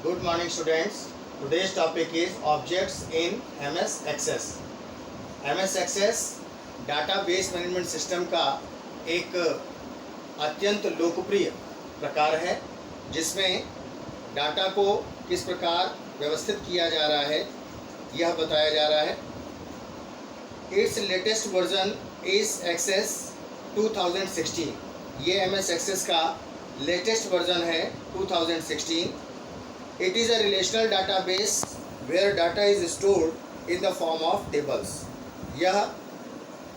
Good morning students. Today's topic is objects in MS Access. MS Access database management system का एक अत्यंत लोकप्रिय प्रकार है जिसमें डाटा को किस प्रकार व्यवस्थित किया जा रहा है यह बताया जा रहा है। It's latest version is access 2016। ये MS Access का लेटेस्ट वर्जन है 2016। It is a relational database where data is stored in the form of tables. यह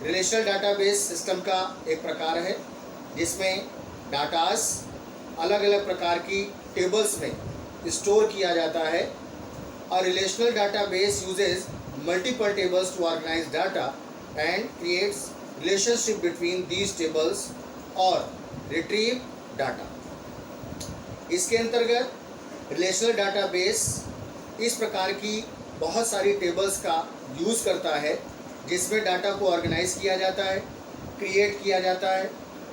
रिलेशनल डाटाबेस सिस्टम का एक प्रकार है जिसमें डाटास अलग अलग प्रकार की टेबल्स में स्टोर किया जाता है। A relational database uses multiple tables to organize data and creates relationship between these tables or retrieve data. इसके अंतर्गत रिलेशनल डाटाबेस इस प्रकार की बहुत सारी टेबल्स का यूज़ करता है जिसमें डाटा को ऑर्गेनाइज किया जाता है, क्रिएट किया जाता है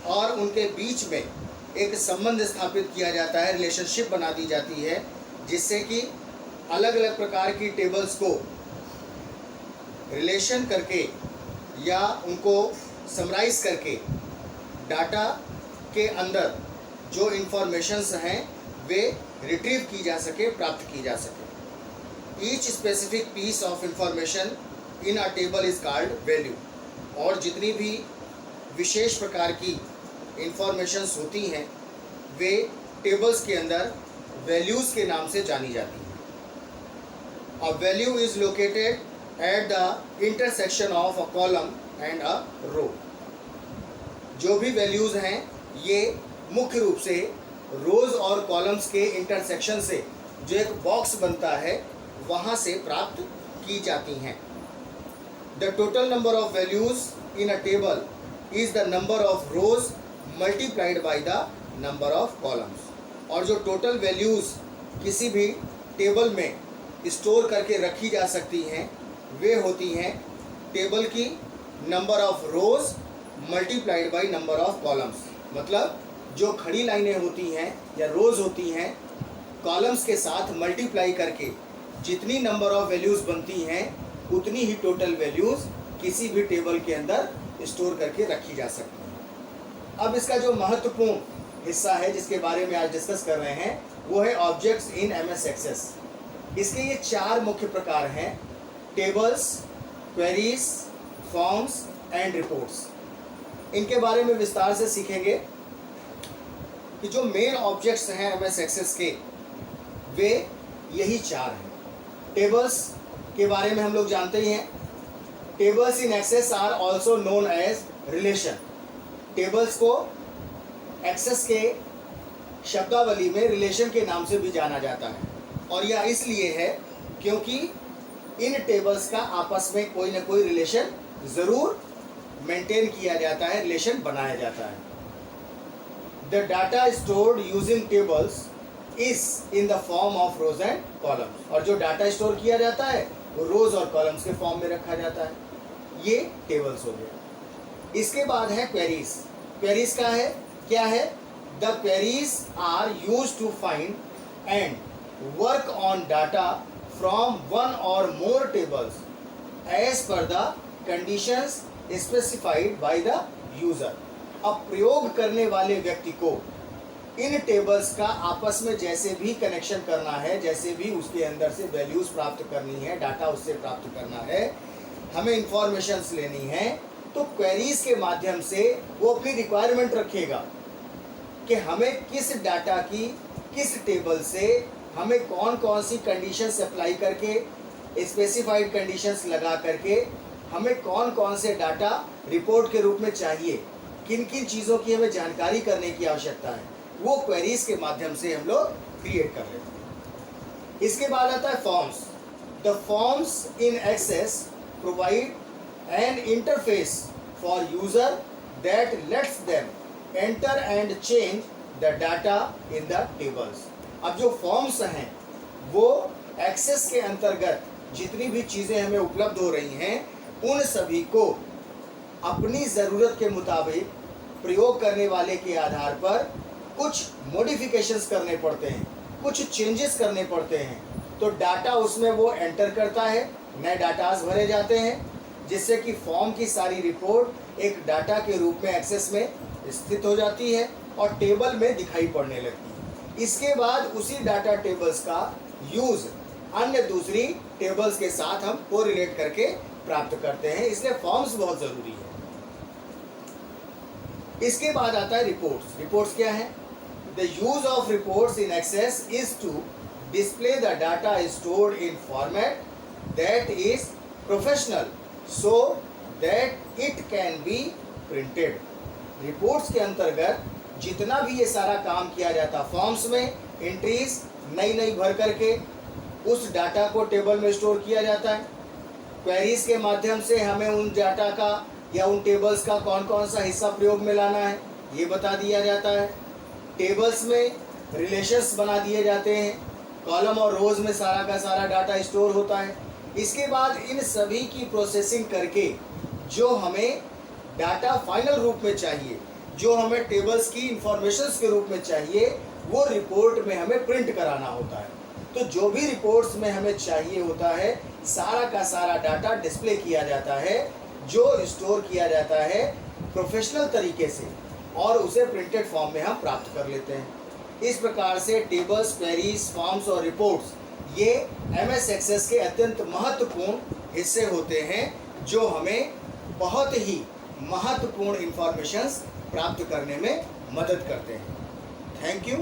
और उनके बीच में एक संबंध स्थापित किया जाता है, रिलेशनशिप बना दी जाती है जिससे कि अलग अलग प्रकार की टेबल्स को रिलेशन करके या उनको समराइज करके डाटा के अंदर जो इन्फॉर्मेशंस हैं वे रिट्रीव की जा सके, प्राप्त की जा सके। Each specific piece of information in a table is called value. और जितनी भी विशेष प्रकार की इंफॉर्मेशंस होती हैं वे टेबल्स के अंदर वैल्यूज़ के नाम से जानी जाती हैं। A value is located at the intersection of a column and a row. जो भी वैल्यूज़ हैं ये मुख्य रूप से रोज़ और कॉलम्स के इंटरसेक्शन से जो एक बॉक्स बनता है वहाँ से प्राप्त की जाती हैं। The total number of values in a table is the number of rows multiplied by the number of columns. और जो टोटल वैल्यूज़ किसी भी टेबल में स्टोर करके रखी जा सकती हैं वे होती हैं टेबल की number of rows multiplied by number of columns. मतलब जो खड़ी लाइनें होती हैं या रोज़ होती हैं कॉलम्स के साथ मल्टीप्लाई करके जितनी नंबर ऑफ वैल्यूज़ बनती हैं उतनी ही टोटल वैल्यूज़ किसी भी टेबल के अंदर स्टोर करके रखी जा सकती हैं। अब इसका जो महत्वपूर्ण हिस्सा है जिसके बारे में आज डिस्कस कर रहे हैं वो है ऑब्जेक्ट्स इन MS Access। इसके ये चार मुख्य प्रकार हैं: tables, queries, forms and reports. इनके बारे में विस्तार से सीखेंगे कि जो मेन ऑब्जेक्ट्स हैं MS Access के वे यही चार हैं। टेबल्स के बारे में हम लोग जानते ही हैं। Tables in access are also known as relation. Tables को एक्सेस के शब्दावली में रिलेशन के नाम से भी जाना जाता है और यह इसलिए है क्योंकि इन टेबल्स का आपस में कोई ना कोई रिलेशन ज़रूर मेंटेन किया जाता है, रिलेशन बनाया जाता है। The data stored using tables is in the form of rows and columns। और जो डाटा स्टोर किया जाता है वो रोज और कॉलम्स के फॉर्म में रखा जाता है। ये टेबल्स हो गया। इसके बाद है क्वेरीज। क्वेरीज का है क्या है? The queries are used to find and work on data from one or more tables as per the conditions specified by the user. अब प्रयोग करने वाले व्यक्ति को इन टेबल्स का आपस में जैसे भी कनेक्शन करना है, जैसे भी उसके अंदर से वैल्यूज़ प्राप्त करनी है, डाटा उससे प्राप्त करना है, हमें इंफॉर्मेशंस लेनी है, तो क्वेरीज के माध्यम से वो अपनी रिक्वायरमेंट रखेगा कि हमें किस डाटा की किस टेबल से हमें कौन कौन सी कंडीशंस अप्लाई करके, स्पेसिफाइड कंडीशंस लगा करके हमें कौन कौन से डाटा रिपोर्ट के रूप में चाहिए, किन किन चीज़ों की हमें जानकारी करने की आवश्यकता है, वो क्वेरीज के माध्यम से हम लोग क्रिएट कर लेते हैं। इसके बाद आता है forms. The forms in excess provide an interface for user that let's them enter and change the data in the tables. अब जो फॉर्म्स हैं वो एक्सेस के अंतर्गत जितनी भी चीज़ें हमें उपलब्ध हो रही हैं उन सभी को अपनी ज़रूरत के मुताबिक प्रयोग करने वाले के आधार पर कुछ मॉडिफिकेशंस करने पड़ते हैं, कुछ चेंजेस करने पड़ते हैं तो डाटा उसमें वो एंटर करता है, नए डाटाज भरे जाते हैं, जिससे कि फॉर्म की सारी रिपोर्ट एक डाटा के रूप में एक्सेस में स्थित हो जाती है और टेबल में दिखाई पड़ने लगती है। इसके बाद उसी डाटा टेबल्स का यूज़ अन्य दूसरी टेबल्स के साथ हम कोरिलेट करके प्राप्त करते हैं, इसलिए फॉर्म्स बहुत ज़रूरी है। इसके बाद आता है रिपोर्ट्स। रिपोर्ट्स क्या है? The use of reports in access is to display the data stored in format that is professional so that it can be printed. Reports के अंतर्गत जितना भी ये सारा काम किया जाता, फॉर्म्स में एंट्रीज नई नई भर करके उस डाटा को टेबल में स्टोर किया जाता है। क्वेरीज के माध्यम से हमें उन डाटा का या उन टेबल्स का कौन कौन सा हिस्सा प्रयोग में लाना है ये बता दिया जाता है। टेबल्स में रिलेशंस बना दिए जाते हैं, कॉलम और रोज में सारा का सारा डाटा स्टोर होता है। इसके बाद इन सभी की प्रोसेसिंग करके जो हमें डाटा फाइनल रूप में चाहिए, जो हमें टेबल्स की इंफॉर्मेशंस के रूप में चाहिए, वो रिपोर्ट में हमें प्रिंट कराना होता है। तो जो भी रिपोर्ट्स में हमें चाहिए होता है, सारा का सारा डाटा डिस्प्ले किया जाता है, जो स्टोर किया जाता है प्रोफेशनल तरीके से, और उसे प्रिंटेड फॉर्म में हम प्राप्त कर लेते हैं। इस प्रकार से टेबल्स, क्वेरीज, फॉर्म्स और रिपोर्ट्स ये एमएस एक्सेस के अत्यंत महत्वपूर्ण हिस्से होते हैं, जो हमें बहुत ही महत्वपूर्ण इंफॉर्मेशंस प्राप्त करने में मदद करते हैं। Thank you.